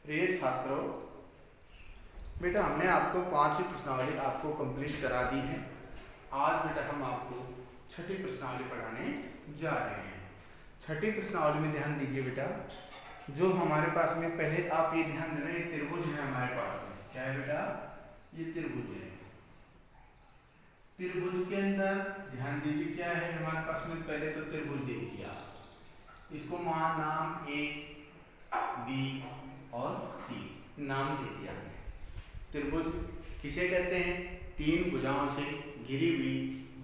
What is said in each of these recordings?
प्रिय छात्रों, बेटा हमने आपको 5वीं प्रश्नावली आपको कंप्लीट करा दी है। आज बेटा हम आपको छठी प्रश्नावली पढ़ाने जा रहे हैं। छठी प्रश्नावली में ध्यान दीजिए बेटा, जो हमारे पास में पहले आप ये ध्यान देना, ये त्रिभुज है हमारे पास में। क्या है बेटा? ये त्रिभुज है। त्रिभुज के अंदर ध्यान दीजिए क्या है हमारे पास में। पहले तो त्रिभुज देखिए आप, इसको नाम ए, बी और सी नाम दे दिया हमने। त्रिभुज किसे कहते हैं? तीन भुजाओं से घिरी हुई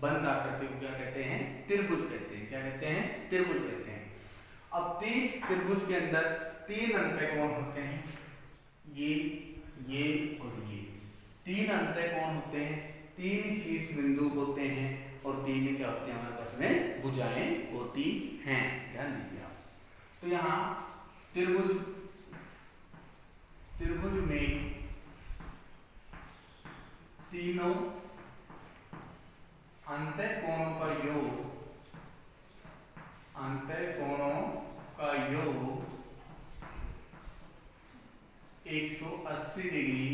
बंद आकृति को क्या कहते हैं? त्रिभुज कहते हैं। क्या कहते हैं? त्रिभुज कहते हैं। अब तीन त्रिभुज के अंदर तीन अंतःकोण होते हैं, ये और ये। तीन अंतःकोण होते हैं, तीन शीर्ष बिंदु होते हैं और तीन क्या होते हैं हमारे पास में? भुजाएं होती हैं। ध्यान दीजिए आप। तो यहाँ त्रिभुज में तीनों अंतःकोणों का योग 180 डिग्री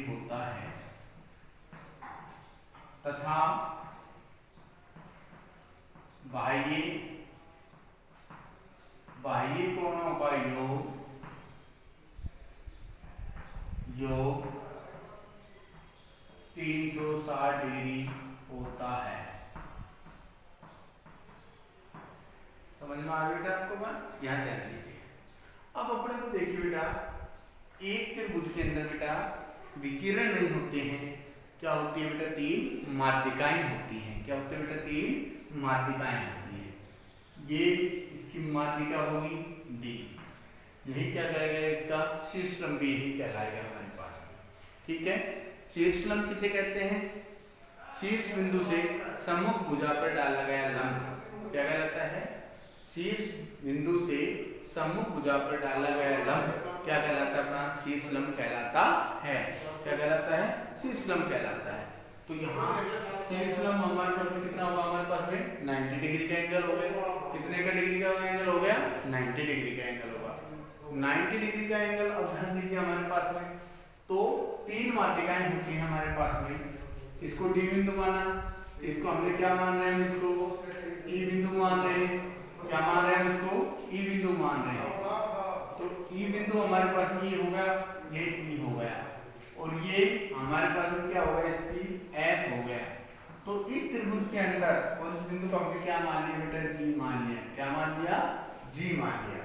होता है तथा बाह्य कोणों का योग 360 डिग्री होता है। समझ में आ गया बेटा आपको बात? यहाँ ध्यान दीजिए। अब अपने को देखिए बेटा, एक त्रिभुज के अंदर बेटा विकिरण नहीं होते हैं। क्या होती है बेटा? तीन माध्यिकाएं होती हैं। क्या होते हैं बेटा? तीन माध्यिकाएं होती हैं। ये इसकी माध्यिका होगी डी, यही क्या कहेगा? इसका शीर्षलंब भी यही कहलाएगा हमारे पास में। ठीक है। शीर्षलंब किसे कहते हैं? शीर्ष बिंदु से सम्मुख भुजा पर डाला गया लंब क्या कहलाता है? शीर्ष बिंदु से सम्मुख भुजा पर डाला गया लंब क्या कहलाता है? अपना शीर्षलंब कहलाता है। क्या कहलाता है? शीर्षलंब कहलाता है। तो यहाँ शीर्षलंब हमारे पास में कितना होगा? हमारे पास में 90 डिग्री का एंगल हो गया। कितने का डिग्री का एंगल हो गया? 90 डिग्री का एंगल होगा। 90 डिग्री का एंगल। अब ध्यान दीजिए हमारे पास में तो तीन माध्यिकाएं होती हैं हमारे पास में। इसको डी बिंदु माना, इसको हमने क्या मान रहे हैं? इसको ई बिंदु मान रहे हैं। क्या मान रहे हैं? इसको ई बिंदु मान रहे हैं। तो ई बिंदु हमारे पास में ये हो गया, ये ई हो गया और ये हमारे पास में क्या होगा? इसकी एफ हो गया। तो इस त्रिभुज के अंदर और इस बिंदु को हमने क्या मान लिया बेटा? जी मान लिया। क्या मान लिया? जी मान लिया।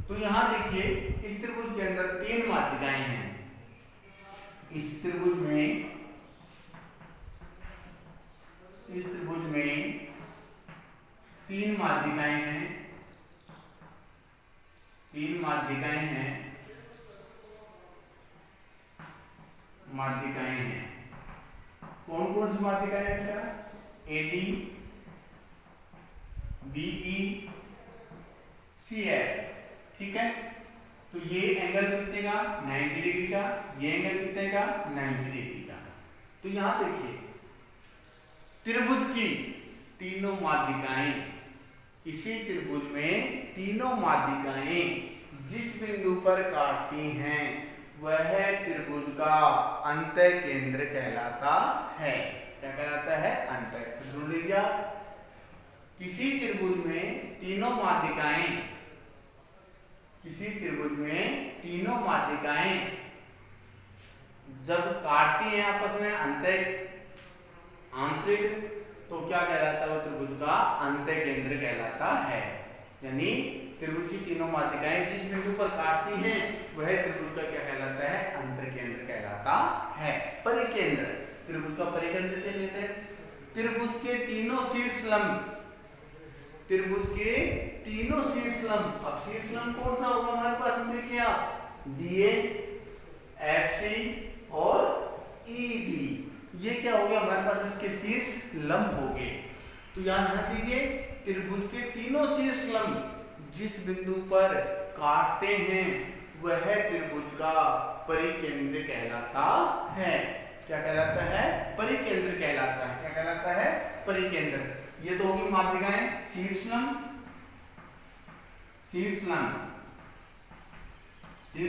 तो यहाँ देखिए इस त्रिभुज के अंदर तीन माध्यिकाएं हैं। इस त्रिभुज में तीन माध्यिकाएं हैं। कौन कौन सी माध्यिकाएं हैं बेटा? AD, BE, CF. ठीक है। तो ये एंगल कितने का? 90 डिग्री का। ये एंगल कितने का? 90 डिग्री का। तो यहां देखिए त्रिभुज की तीनों माध्यिकाएं, इसी त्रिभुज में तीनों माध्यिकाएं जिस बिंदु पर काटती हैं वह त्रिभुज का अंतः केंद्र कहलाता है। क्या कहलाता है? अंतः। ढूंढ लीजिए। किसी त्रिभुज में तीनों माध्यिकाएं जब काटती हैं आपस में आंतरिक, तो क्या कहलाता है? वो त्रिभुज का अंतः केंद्र कहलाता है। यानी त्रिभुज की तीनों माध्यिकाएं जिस बिंदु पर काटती हैं वह त्रिभुज का क्या कहलाता है? अंतः केंद्र कहलाता है। परिकेंद्र, त्रिभुज का परिकेंद्र कैसे कहते हैं? त्रिभुज के तीनों शीर्षलंब। अब शीर्षलंब कौन सा होगा हमारे पास में? देखिए आप, डीए, एफसी और ईबी। ये क्या हो गया हमारे पास में? इसके शीर्ष लंब हो गए। तो यहां ध्यान दीजिए, त्रिभुज के तीनों शीर्ष लंब जिस बिंदु पर काटते हैं वह त्रिभुज का परिकेंद्र कहलाता है। क्या कहलाता है? परिकेंद्र कहलाता है। क्या कहलाता है? परिकेंद्र। ये तो होगी माध्यिकाएं। शीर्ष लंब, शीर्ष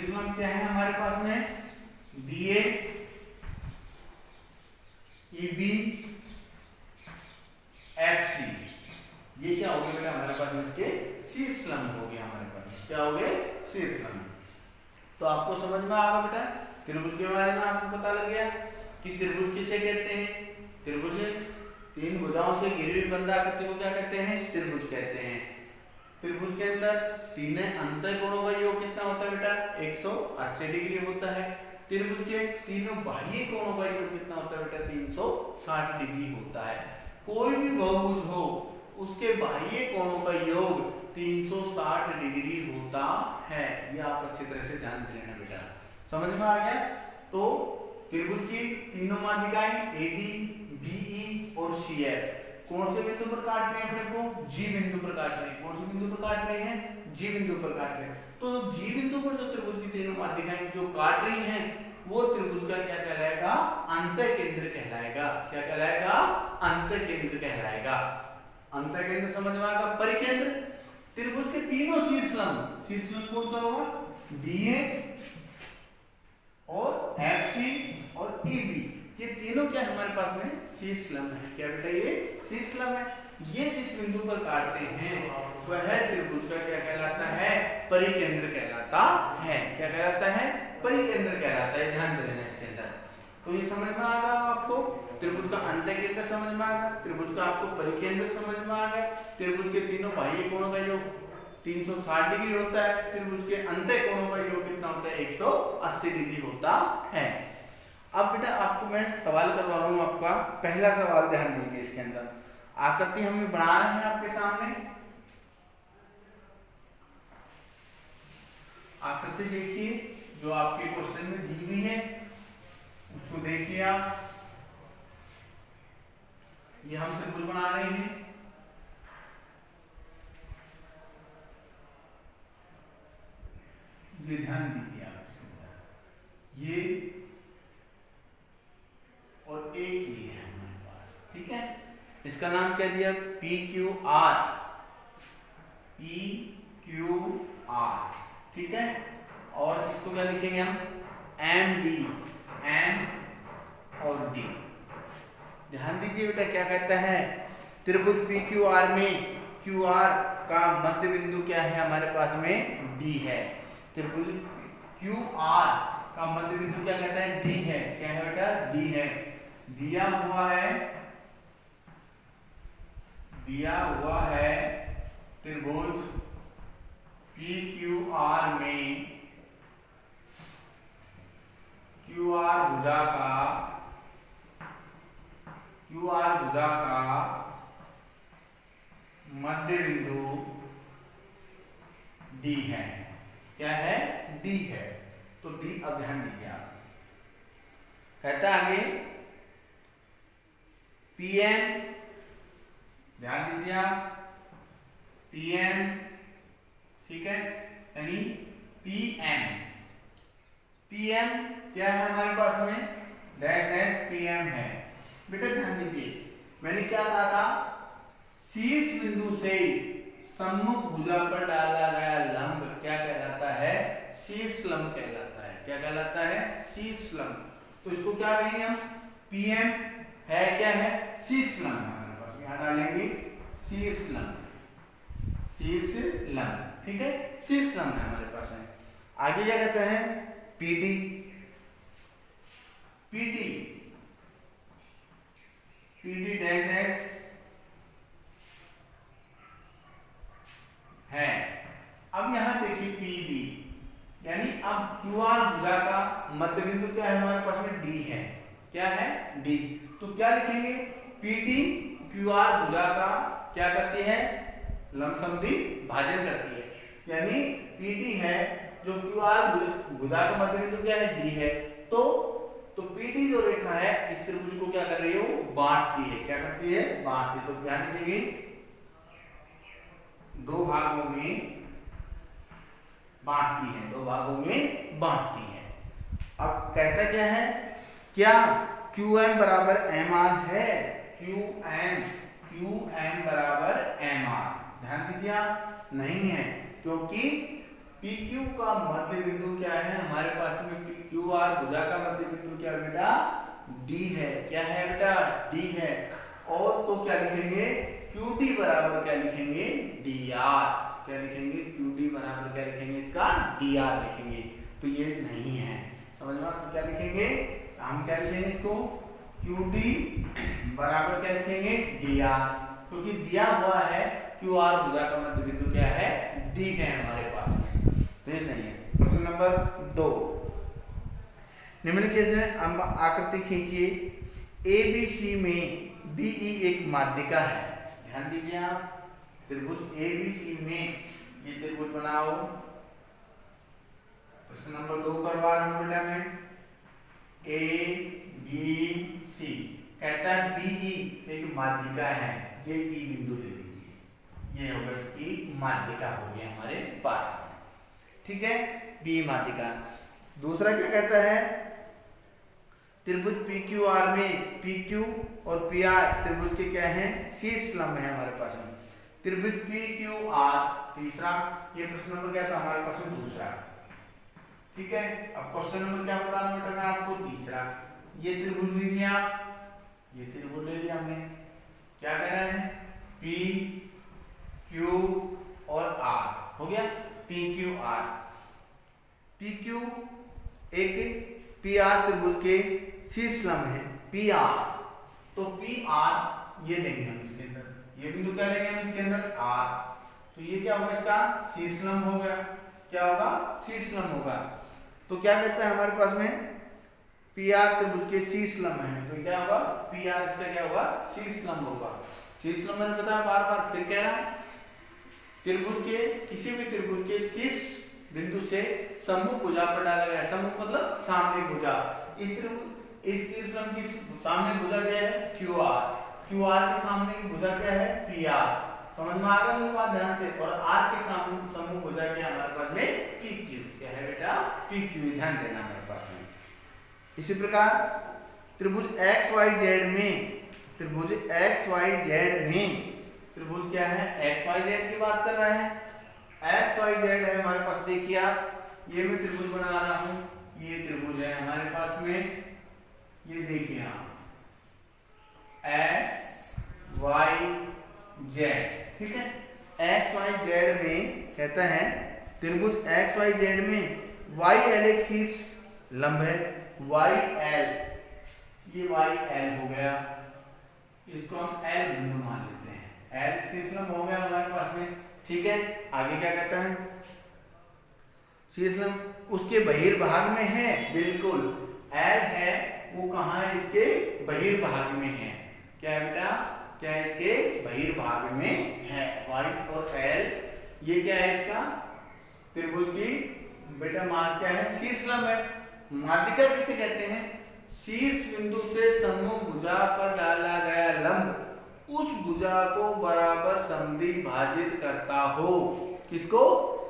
लंब क्या है हमारे पास में, BA EB FC, ये क्या हो गया बेटा हमारे पास में इसके शीर्ष लंब हो गया हमारे पास, क्या हो गए शीर्ष लंब। तो आपको समझ में आ गया बेटा त्रिभुज के बारे में, आपको पता लग गया कि त्रिभुज किसे कहते हैं। त्रिभुज तीन भुजाओं से घिरी हुई बंद आकृति को क्या कहते हैं, त्रिभुज कहते हैं। त्रिभुज के अंदर तीन अंतःकोणों का योग कितना होता है बेटा, 180 डिग्री होता है। त्रिभुज के तीनों बाह्य कोणों का योग कितना होता है बेटा, 360 डिग्री होता है। कोई भी बहुभुज हो उसके बाह्य कोणों का योग 360 डिग्री होता है, ये आप अच्छी तरह से ध्यान दे लेना बेटा, समझ में आ गया। तो त्रिभुज की तीनों माध्यिकाएं AB BE और CF कौन से बिंदु पर काट रहे हैं अपने को, G बिंदु पर काट रहे हैं। कौन से बिंदु पर काट रहे हैं, G बिंदु पर काट रहे हैं। तो G बिंदु पर जो त्रिभुज की तीनों माध्यिकाएं जो काट रही हैं वो त्रिभुज का क्या कहलाएगा, अंतःकेंद्र कहलाएगा। क्या कहलाएगा, अंतःकेंद्र कहलाएगा। अंतःकेंद्र समझ में आएगा। परिकेंद्र त्रिभुज के तीनों शीर्ष लंब कौन सा होगा, BA और FC और EB, ये तीनों क्या हमारे पास में शीर्ष लंब है। क्या बेटा, ये शीर्ष लंब है। ये जिस बिंदु पर काटते हैं वह त्रिभुज का क्या कहलाता है, परिकेंद्र कहलाता है। क्या कहलाता है, परिकेंद्र कहलाता है। ध्यान देना इसके अंदर। तो ये समझ में आ गया आपको, त्रिभुज का अंतःकेंद्र समझ में आ गया, त्रिभुज का आपको परिकेंद्र समझ में आ गया। त्रिभुज के तीनों बाह्य कोणों का योग 360 डिग्री होता है। त्रिभुज के अंतःकोणों का योग कितना होता है, 180 डिग्री होता है। अब बेटा आपको मैं सवाल करवा रहा हूँ, आपका पहला सवाल ध्यान दीजिए। इसके अंदर आकृति हम बना रहे हैं आपके सामने। आकृति देखिए जो आपके क्वेश्चन में दी हुई है, उसको देखिए आप। ये हम त्रिभुज बना रहे हैं। ये ध्यान दीजिए आप इसके अंदर, ये और एक ये है हमारे पास, ठीक है। इसका नाम क्या दिया, PQR, ठीक है। और इसको क्या लिखेंगे हम, MD, M और D। ध्यान दीजिए बेटा क्या कहता है, त्रिभुज PQR में QR का मध्य बिंदु क्या है हमारे पास में, D है। त्रिभुज QR का मध्य बिंदु क्या कहता है, D है। क्या है बेटा, D है। दिया हुआ है त्रिभुज PQR में QR भुजा का मध्य बिंदु D है। क्या है, D है। तो D, अब ध्यान दीजिए आप, कहता है आगे PM, ध्यान दीजिए आप, PM, ठीक है, यानी PM क्या है हमारे पास में, डैश PM है। बेटा ध्यान दीजिए, मैंने क्या कहा था, शीर्ष बिंदु से सम्मुख भुजा पर डाला गया लंब क्या कहलाता है, शीर्ष लंब कहलाता है। क्या कहलाता है, शीर्ष लंब। तो इसको क्या कहेंगे हम, PM है, क्या है, शीर्ष लंब है हमारे पास। यहां डालेंगे शीर्ष लंब, ठीक है, शीर्ष लंब है हमारे पास में। आगे क्या कहते हैं, PD डैश है। अब यहां देखिए PB, यानी अब QR भुजा का मध्य बिंदु क्या है हमारे पास में, D है। क्या है, D। तो क्या लिखेंगे, PD QR भुजा का क्या करती है, लंबसमद्वि भाजन करती है। यानी PD है जो QR भुजा का मध्य बिंदु क्या है, D है। तो PD जो रेखा है इस त्रिभुज को क्या कर रही है, वो बांटती है। क्या करती है, बांटती है। तो ध्यान दीजिए, दो भागों में बांटती है। अब कहता क्या है, क्या QM बराबर MR है, QM बराबर MR। ध्यान दीजिए आप, नहीं है, क्योंकि PQ का मध्य बिंदु क्या है हमारे पास में, PQR भुजा का मध्य बिंदु क्या है बेटा, D है। क्या है बेटा, D है। और तो क्या लिखेंगे, QD बराबर क्या लिखेंगे, DR। क्या लिखेंगे, QD बराबर क्या लिखेंगे, इसका DR लिखेंगे। तो ये नहीं है, समझ में। तो क्या लिखेंगे, हम क्या लिखेंगे इसको, QD बराबर क्या लिखेंगे, DR, क्योंकि दिया हुआ है QR भुजा का मध्य बिंदु क्या है, D है हमारे पास में, तो ये नहीं है। प्रश्न नंबर 2, निम्नलिखित से हम आकृति खींचिए। ABC में BE एक माध्यिका है। ध्यान दीजिए आप, त्रिभुज ABC में ये त्रिभुज बनाओ। प्रश्न नंबर 2 करवा रहा हूं बेटा मैं। ABC कहता है BE एक माध्यिका है, ये E बिंदु ले लीजिए, ये होगा इसकी माध्यिका हो गई हमारे पास में, ठीक है, BE माध्यिका। दूसरा क्या कहता है, त्रिभुज PQR में PQ और PR त्रिभुज के क्या हैं, शीर्ष लंब है हमारे पास में। त्रिभुज PQR तीसरा, ये प्रश्न नंबर क्या था हमारे पास में, दूसरा, ठीक है। अब क्वेश्चन नंबर क्या बताना बेटा मैं आपको, तीसरा। ये त्रिभुज लीजिए आप, ये त्रिभुज ले लिया हमने, क्या कह रहा है, P Q और R हो गया, PQR। PQ एक PR त्रिभुज के शीर्ष लंब है PR, तो PR ये लेंगे हम इसके अंदर, ये बिंदु क्या लेंगे हम इसके अंदर, R, तो ये क्या होगा, इसका शीर्ष लंब हो गया। क्या होगा, शीर्ष लंब होगा। तो क्या कहता है हमारे पास में, PR त्रिभुज के शीर्ष लंब है, तो क्या होगा, PR इसका क्या होगा, शीर्ष लंब होगा। शीर्ष लंब मैंने बताया बार बार, फिर कह रहा है त्रिभुज के, किसी भी त्रिभुज के शीर्ष बिंदु से सम्मुख भुजा पर डाला गया, सम्मुख मतलब सामने भुजा, इस त्रिभुज, इस शीर्ष लंब की सामने भुजा क्या है, QR, QR के सामने की भुजा क्या है, PR, समझ में आ गया मेरे बात ध्यान से। और R के सामने सम्मुख भुजा क्या है हमारे पास में, PQ, क्या है बेटा, PQ, ध्यान देना मेरे पास में। इसी प्रकार त्रिभुज XYZ में, त्रिभुज XYZ में, त्रिभुज क्या है, XYZ की बात कर रहा है, XYZ है हमारे पास। देखिए आप, ये मैं त्रिभुज बना रहा हूं, ये त्रिभुज है हमारे पास में, ये देखिए आप XYZ, ठीक है। XYZ में कहता है त्रिभुज XYZ में YL एक शीर्ष लंब है, YL, ये YL हो गया, इसको हम L बिंदु मान लेते हैं, L शीर्ष लंब हो गया हमारे पास में, ठीक है। आगे क्या कहता है, शीर्ष लंब उसके बहिर्भाग में है, बिल्कुल L है वो कहाँ है, इसके बहिर्भाग में है। क्या है बेटा, क्या है, इसके बहिर्भाग में है, Y और L, ये क्या है इसका त्रिभुज की बेटा मान क्या है, शीर्ष लंब है। माध्यिका किसे कहते हैं, शीर्ष बिंदु से सम्मुख भुजा पर डाला गया लंब उस भुजा को बराबर समद्वि भाजित करता हो। किसको,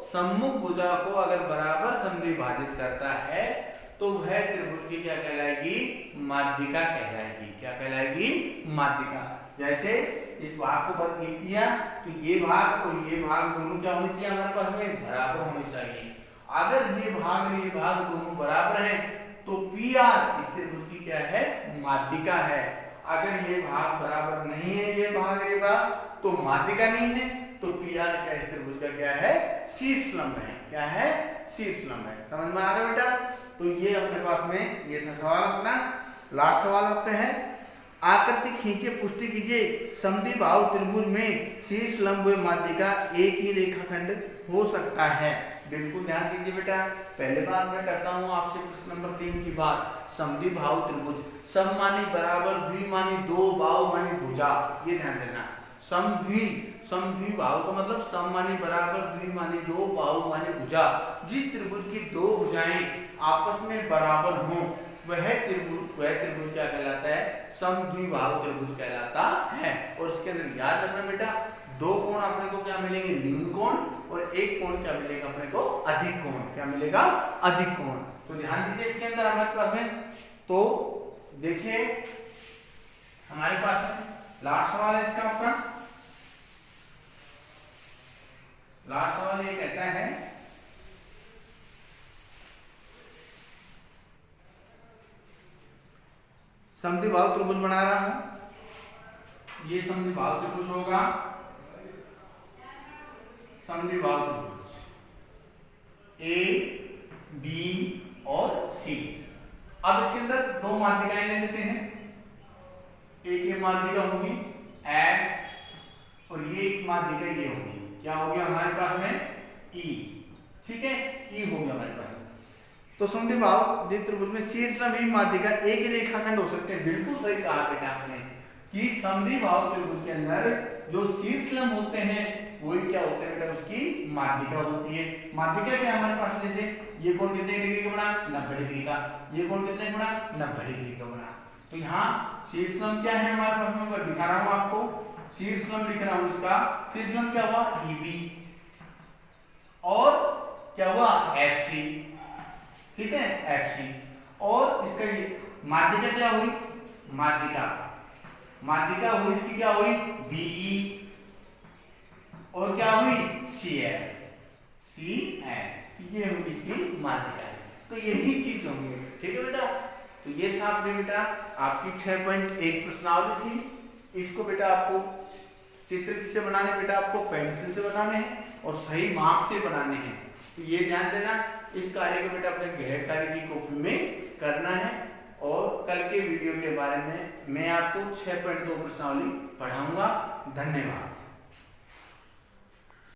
सम्मुख भुजा को अगर बराबर समद्वि भाजित करता है तो वह त्रिभुज की क्या कहलाएगी, माध्यिका कहलाएगी। क्या कहलाएगी, माध्यिका। जैसे इस भाग को बदल किया तो ये भाग और ये भाग दोनों क्या होने चाहिए हमारे पास में, बराबर होने चाहिए। अगर ये भाग और ये भाग दोनों बराबर हैं तो PR इस त्रिभुज की क्या है, माध्यिका है। अगर ये भाग बराबर नहीं है, ये भाग तो माध्यिका नहीं है, तो PR क्या इस त्रिभुज का क्या है, शीर्ष लंब है। क्या है, शीर्ष लंब है। समझ में आ गया बेटा। तो ये अपने पास में ये था सवाल अपना। लास्ट सवाल आपका है, आकृति खींचे, पुष्टि कीजिए समद्विबाहु त्रिभुज में शीर्ष लंब व माध्यिका एक ही रेखाखंड हो सकता है। बिल्कुल ध्यान दीजिए बेटा। पहले बार मैं करता हूँ आपसे प्रश्न नंबर 3 की बात। समद्विबाहु त्रिभुज, सम मानी बराबर, द्वि मानी दो, बाहु मानी भुजा, ये ध्यान देना। समद्विबाहु का मतलब सम मानी बराबर, द्वि मानी दो, बाहु मानी भुजा। जिस त्रिभुज की दो भुजाएं आपस में बराबर हों वह त्रिभुज क्या कहलाता है, समद्विबाहु त्रिभुज कहलाता है। और इसके अंदर याद रखना बेटा, दो कोण अपने को क्या मिलेंगे, न्यून कोण, और एक कोण क्या मिलेगा अपने को, अधिक कोण। क्या मिलेगा, अधिक कोण। तो ध्यान दीजिए इसके अंदर हमारे पास में। तो देखिए हमारे पास में लास्ट सवाल है इसका आपका। लास्ट सवाल ये कहता समद्विबाहु त्रिभुज बना रहा हूं। ये समद्विबाहु त्रिभुज होगा, समद्विबाहु त्रिभुज ए बी और सी। अब इसके अंदर दो माध्यिकाएं ले लेते हैं। एक ये माध्यिका होगी एफ और ये एक माध्यिका ये होगी, क्या हो गया हमारे पास में ई, ठीक है, ई हो गया हमारे पास में। तो समद्विबाहु द्वित्रिभुज में शीर्षलंब माध्यिका एक रेखाखंड हो सकते हैं। बिल्कुल सही कहा बेटा आपने कि समद्विबाहु त्रिभुज के अंदर जो शीर्षलंब होते हैं वही क्या होते हैं बेटा, उसकी माध्यिका होती है। माध्यिका क्या है हमारे पास, जैसे ये कोण कितने डिग्री का बना, 90 डिग्री का, ये कोण कितने का बना, 90 डिग्री का बना। तो यहाँ शीर्षलंब क्या है हमारे पास, मैं दिखा रहा हूं आपको, शीर्षलंब लिख रहा हूं इसका। शीर्षलंब क्या हुआ, ईबी और क्या हुआ, एफसी, ठीक है, एफसी। और इसका ये माध्यिका क्या हुई, माध्यिका हुई इसकी क्या हुई, बीई और क्या हुई, सीएफ, ये होगी इसकी माध्यिका। तो यही चीज होंगी, ठीक है बेटा। तो ये था अपने बेटा आपकी 6.1 प्रश्नावली थी। इसको बेटा आपको चित्र किससे बनाने, बेटा आपको पेंसिल से बनाने हैं और सही माप से बनाने हैं। तो ये ध्यान देना, इस कार्य को बेटा अपने गृह कार्य की कॉपी में करना है। और कल के वीडियो के बारे में मैं आपको 6.2 प्रश्नावली पढ़ाऊंगा। धन्यवाद।